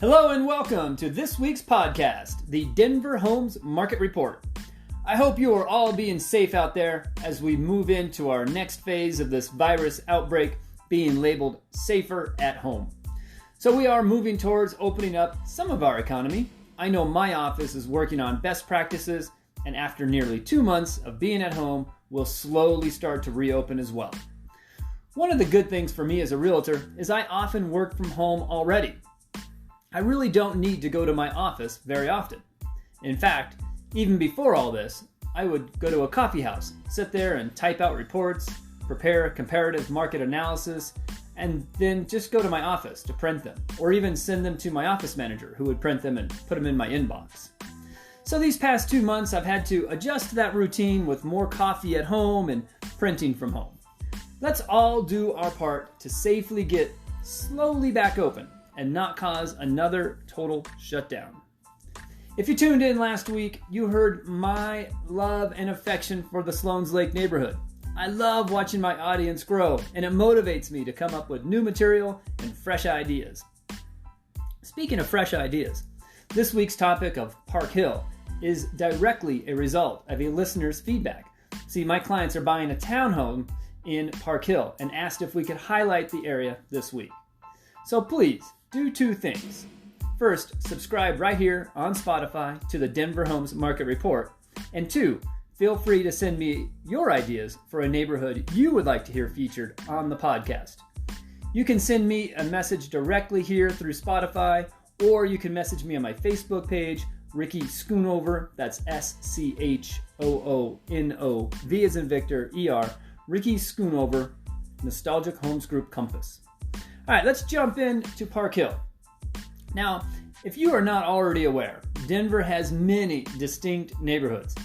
Hello and welcome to this week's podcast, the Denver Homes Market Report. I hope you are all being safe out there as we move into our next phase of this virus outbreak, being labeled safer at home. So we are moving towards opening up some of our economy. I know my office is working on best practices, and after nearly 2 months of being at home, we'll slowly start to reopen as well. One of the good things for me as a realtor is I often work from home already. I really don't need to go to my office very often. In fact, even before all this, I would go to a coffee house, sit there and type out reports, prepare comparative market analysis, and then just go to my office to print them, or even send them to my office manager who would print them and put them in my inbox. So these past 2 months, I've had to adjust to that routine with more coffee at home and printing from home. Let's all do our part to safely get slowly back open and not cause another total shutdown. If you tuned in last week, you heard my love and affection for the Sloan's Lake neighborhood. I love watching my audience grow, and it motivates me to come up with new material and fresh ideas. Speaking of fresh ideas, this week's topic of Park Hill is directly a result of a listener's feedback. See, my clients are buying a townhome in Park Hill and asked if we could highlight the area this week. So please, do 2 things. First, subscribe right here on Spotify to the Denver Homes Market Report. And 2, feel free to send me your ideas for a neighborhood you would like to hear featured on the podcast. You can send me a message directly here through Spotify, or you can message me on my Facebook page, Ricky.schoonover, that's SCHOONO, V as in Victor, ER, Ricky.schoonover, Nostalgic Homes Group Compass. All right, let's jump into Park Hill. Now, if you are not already aware, Denver has many distinct neighborhoods.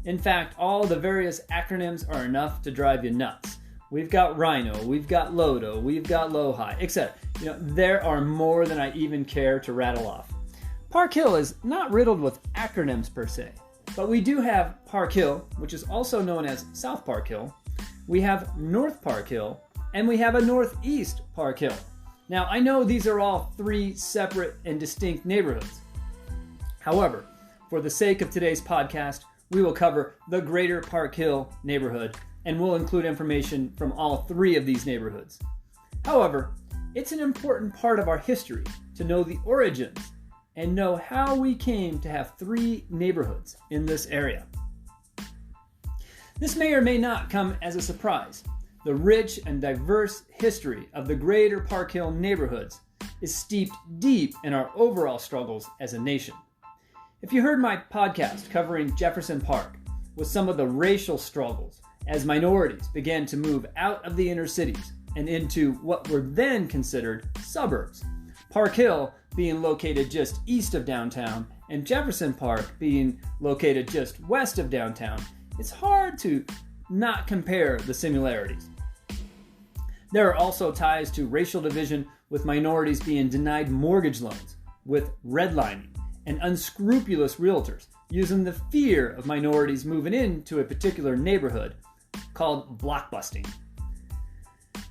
In fact, all the various acronyms are enough to drive you nuts. We've got Rhino, we've got Lodo, we've got Lohi, etc. There are more than I even care to rattle off. Park Hill is not riddled with acronyms per se, but we do have Park Hill, which is also known as South Park Hill. We have North Park Hill, and we have a Northeast Park Hill. Now, I know these are all 3 separate and distinct neighborhoods. However, for the sake of today's podcast, we will cover the greater Park Hill neighborhood, and we'll include information from all 3 of these neighborhoods. However, it's an important part of our history to know the origins and know how we came to have 3 neighborhoods in this area. This may or may not come as a surprise. The rich and diverse history of the greater Park Hill neighborhoods is steeped deep in our overall struggles as a nation. If you heard my podcast covering Jefferson Park with some of the racial struggles as minorities began to move out of the inner cities and into what were then considered suburbs, Park Hill being located just east of downtown and Jefferson Park being located just west of downtown, it's hard to not compare the similarities. There are also ties to racial division, with minorities being denied mortgage loans, with redlining, and unscrupulous realtors using the fear of minorities moving into a particular neighborhood called blockbusting,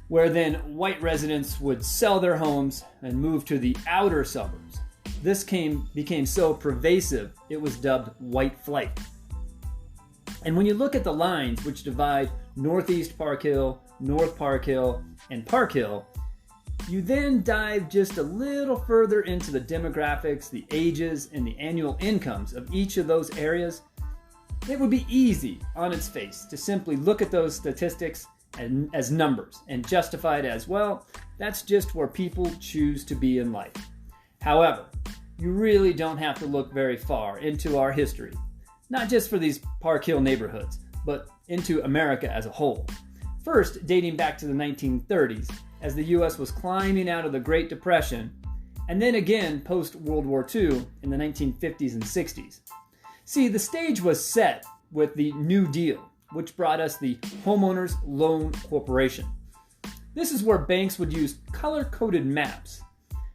where then white residents would sell their homes and move to the outer suburbs. This became so pervasive, it was dubbed white flight. And when you look at the lines which divide Northeast Park Hill, North Park Hill, and Park Hill, you then dive just a little further into the demographics, the ages, and the annual incomes of each of those areas. It would be easy on its face to simply look at those statistics as numbers and justify it as, well, that's just where people choose to be in life. However, you really don't have to look very far into our history, not just for these Park Hill neighborhoods, but into America as a whole. First, dating back to the 1930s, as the U.S. was climbing out of the Great Depression, and then again post-World War II in the 1950s and 60s. See, the stage was set with the New Deal, which brought us the Homeowners Loan Corporation. This is where banks would use color-coded maps.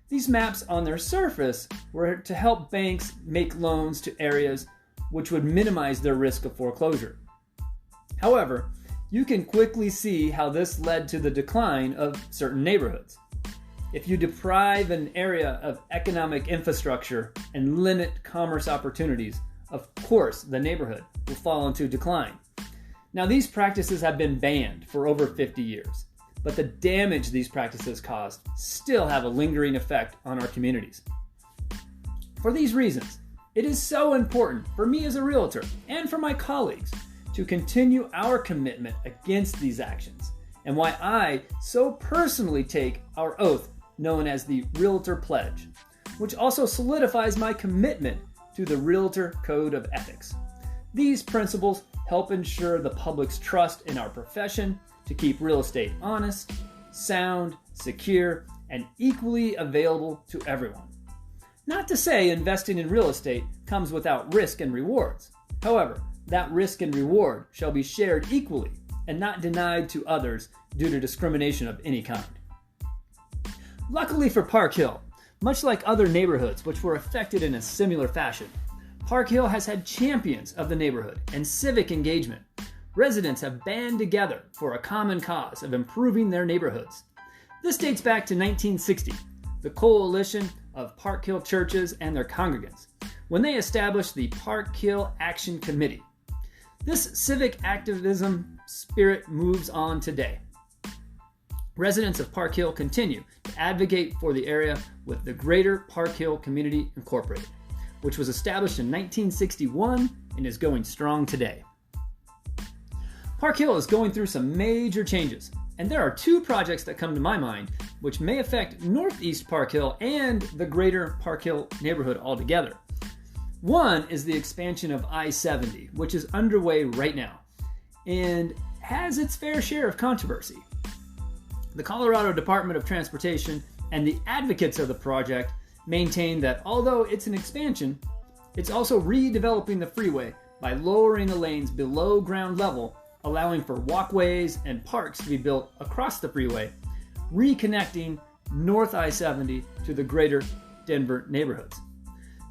These maps on their surface were to help banks make loans to areas which would minimize their risk of foreclosure. However, you can quickly see how this led to the decline of certain neighborhoods. If you deprive an area of economic infrastructure and limit commerce opportunities, of course the neighborhood will fall into decline. Now, these practices have been banned for over 50 years, but the damage these practices caused still have a lingering effect on our communities. For these reasons, it is so important for me as a realtor and for my colleagues to continue our commitment against these actions, and why I so personally take our oath known as the Realtor Pledge, which also solidifies my commitment to the Realtor Code of Ethics. These principles help ensure the public's trust in our profession to keep real estate honest, sound, secure, and equally available to everyone. Not to say investing in real estate comes without risk and rewards. However, that risk and reward shall be shared equally and not denied to others due to discrimination of any kind. Luckily for Park Hill, much like other neighborhoods which were affected in a similar fashion, Park Hill has had champions of the neighborhood and civic engagement. Residents have banded together for a common cause of improving their neighborhoods. This dates back to 1960, the coalition of Park Hill churches and their congregants, when they established the Park Hill Action Committee. This civic activism spirit moves on today. Residents of Park Hill continue to advocate for the area with the Greater Park Hill Community Incorporated, which was established in 1961 and is going strong today. Park Hill is going through some major changes, and there are two projects that come to my mind which may affect Northeast Park Hill and the Greater Park Hill neighborhood altogether. One is the expansion of I-70, which is underway right now and has its fair share of controversy. The Colorado Department of Transportation and the advocates of the project maintain that although it's an expansion, it's also redeveloping the freeway by lowering the lanes below ground level, allowing for walkways and parks to be built across the freeway, reconnecting North I-70 to the greater Denver neighborhoods.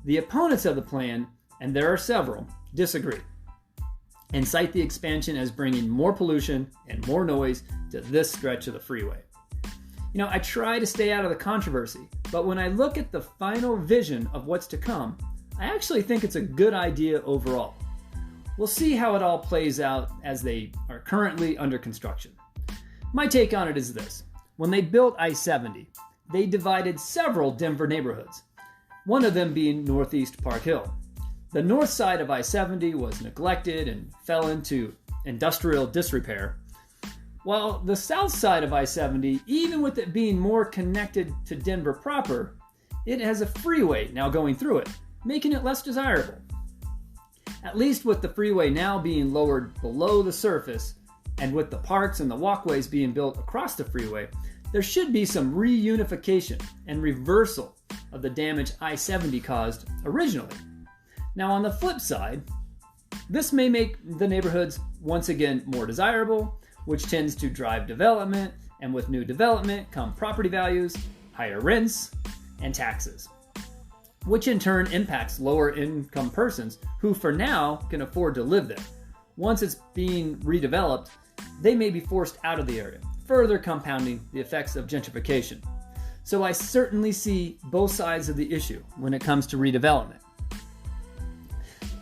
The opponents of the plan, and there are several, disagree and cite the expansion as bringing more pollution and more noise to this stretch of the freeway. You know, I try to stay out of the controversy, but when I look at the final vision of what's to come, I actually think it's a good idea overall. We'll see how it all plays out as they are currently under construction. My take on it is this. When they built I-70, they divided several Denver neighborhoods, one of them being Northeast Park Hill. The north side of I-70 was neglected and fell into industrial disrepair, while the south side of I-70, even with it being more connected to Denver proper, it has a freeway now going through it, making it less desirable. At least with the freeway now being lowered below the surface, and with the parks and the walkways being built across the freeway, there should be some reunification and reversal of the damage I-70 caused originally. Now on the flip side, this may make the neighborhoods once again more desirable, which tends to drive development, and with new development come property values, higher rents, and taxes, which in turn impacts lower income persons who for now can afford to live there. Once it's being redeveloped, they may be forced out of the area, further compounding the effects of gentrification. So I certainly see both sides of the issue when it comes to redevelopment.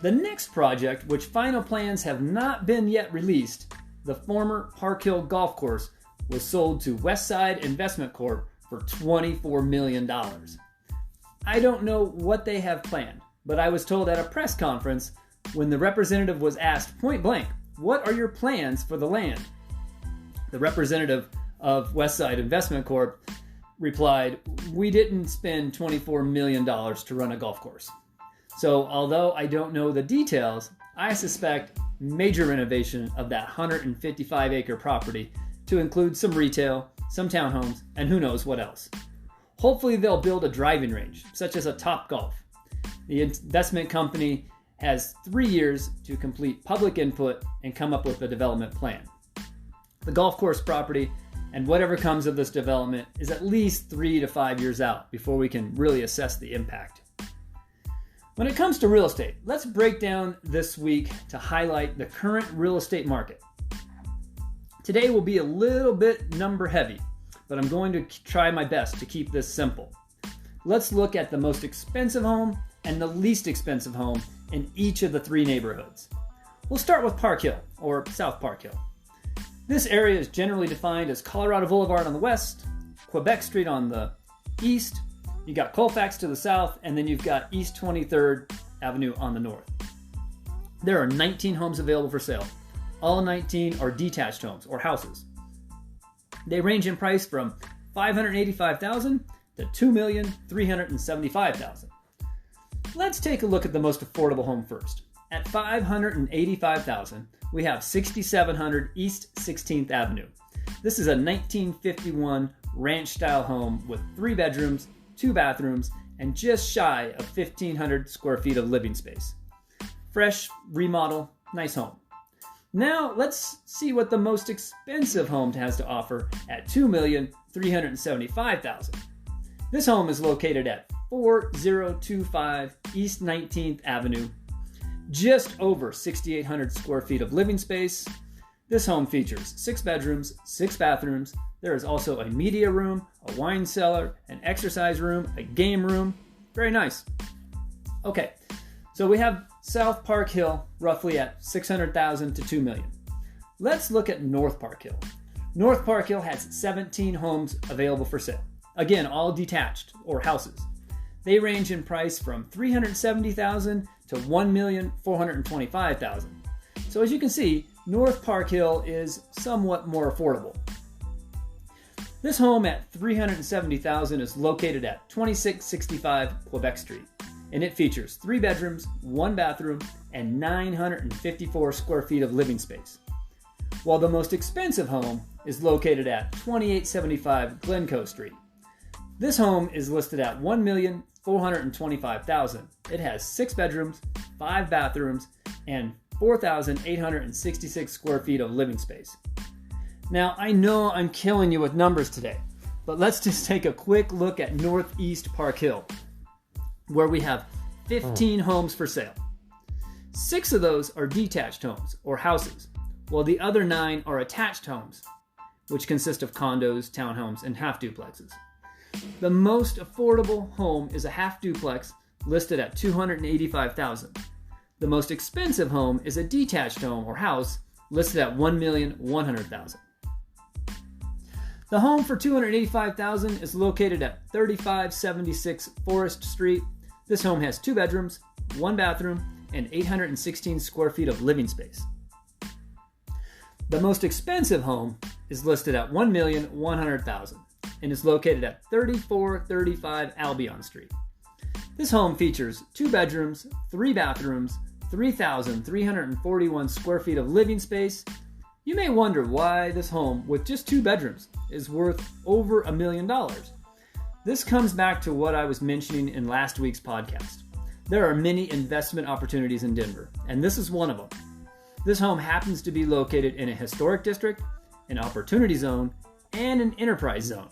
The next project, which final plans have not been yet released, the former Park Hill Golf Course, was sold to Westside Investment Corp for $24 million. I don't know what they have planned, but I was told at a press conference when the representative was asked point blank, "What are your plans for the land?" The representative of Westside Investment Corp replied, "We didn't spend $24 million to run a golf course." So although I don't know the details, I suspect major renovation of that 155-acre property to include some retail, some townhomes, and who knows what else. Hopefully they'll build a driving range, such as a Topgolf. The investment company has 3 years to complete public input and come up with a development plan. The golf course property and whatever comes of this development is at least 3 to 5 years out before we can really assess the impact. When it comes to real estate, let's break down this week to highlight the current real estate market. Today will be a little bit number heavy, but I'm going to try my best to keep this simple. Let's look at the most expensive home and the least expensive home in each of the three neighborhoods. We'll start with Park Hill, or South Park Hill. This area is generally defined as Colorado Boulevard on the west, Quebec Street on the east, you got Colfax to the south, and then you've got East 23rd Avenue on the north. There are 19 homes available for sale. All 19 are detached homes or houses. They range in price from $585,000 to $2,375,000. Let's take a look at the most affordable home first. At $585,000, we have 6700 East 16th Avenue. This is a 1951 ranch-style home with 3 bedrooms, 2 bathrooms, and just shy of 1,500 square feet of living space. Fresh, remodel, nice home. Now let's see what the most expensive home has to offer at $2,375,000. This home is located at 4025 East 19th Avenue, just over 6,800 square feet of living space. This home features 6 bedrooms, 6 bathrooms. There is also a media room, a wine cellar, an exercise room, a game room. Very nice. Okay, so we have South Park Hill roughly at $600,000 to $2 million. Let's look at North Park Hill. North Park Hill has 17 homes available for sale. Again, all detached or houses. They range in price from $370,000 to $1,425,000. So as you can see, North Park Hill is somewhat more affordable. This home at $370,000 is located at 2665 Quebec Street, and it features 3 bedrooms, 1 bathroom, and 954 square feet of living space. While the most expensive home is located at 2875 Glencoe Street. This home is listed at $1,425,000. It has 6 bedrooms, 5 bathrooms, and 4,866 square feet of living space. Now, I know I'm killing you with numbers today, but let's just take a quick look at Northeast Park Hill, where we have 15 homes for sale. 6 of those are detached homes or houses, while the other 9 are attached homes, which consist of condos, townhomes, and half duplexes. The most affordable home is a half duplex listed at $285,000. The most expensive home is a detached home or house listed at $1,100,000. The home for $285,000 is located at 3576 Forest Street. This home has 2 bedrooms, 1 bathroom, and 816 square feet of living space. The most expensive home is listed at $1,100,000 and is located at 3435 Albion Street. This home features 2 bedrooms, 3 bathrooms, 3,341 square feet of living space. You may wonder why this home with just 2 bedrooms is worth over $1 million. This comes back to what I was mentioning in last week's podcast. There are many investment opportunities in Denver, and this is one of them. This home happens to be located in a historic district, an opportunity zone, and an enterprise zone.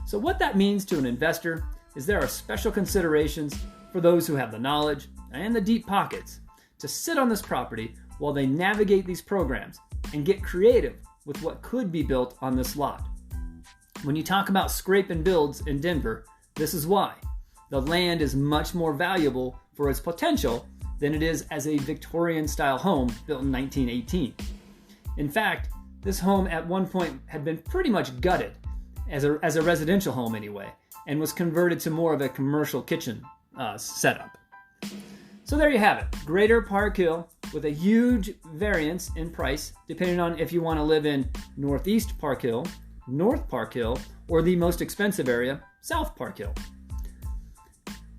So what that means to an investor is there are special considerations for those who have the knowledge and the deep pockets to sit on this property while they navigate these programs and get creative with what could be built on this lot. When you talk about scrape and builds in Denver, this is why. The land is much more valuable for its potential than it is as a Victorian-style home built in 1918. In fact, this home at one point had been pretty much gutted, as a residential home anyway, and was converted to more of a commercial kitchen setup. So there you have it, Greater Park Hill, with a huge variance in price depending on if you want to live in Northeast Park Hill, North Park Hill, or the most expensive area, South Park Hill.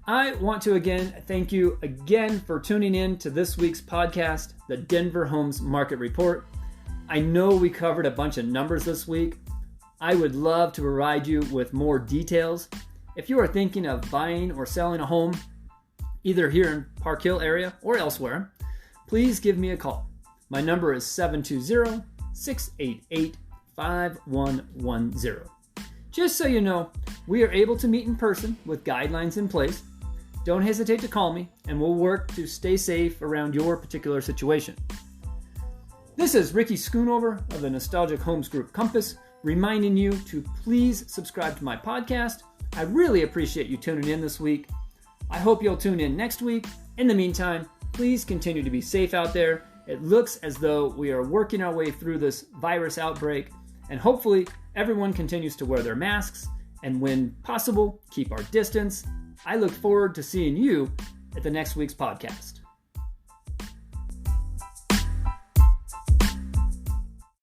I want to thank you again for tuning in to this week's podcast, the Denver Homes Market Report. I know we covered a bunch of numbers this week. I would love to provide you with more details. If you are thinking of buying or selling a home, either here in Park Hill area or elsewhere, please give me a call. My number is 720-688-5110. Just so you know, we are able to meet in person with guidelines in place. Don't hesitate to call me, and we'll work to stay safe around your particular situation. This is Ricky Schoonover of the Nostalgic Homes Group Compass, reminding you to please subscribe to my podcast. I really appreciate you tuning in this week. I hope you'll tune in next week. In the meantime, please continue to be safe out there. It looks as though we are working our way through this virus outbreak, and hopefully everyone continues to wear their masks and, when possible, keep our distance. I look forward to seeing you at the next week's podcast.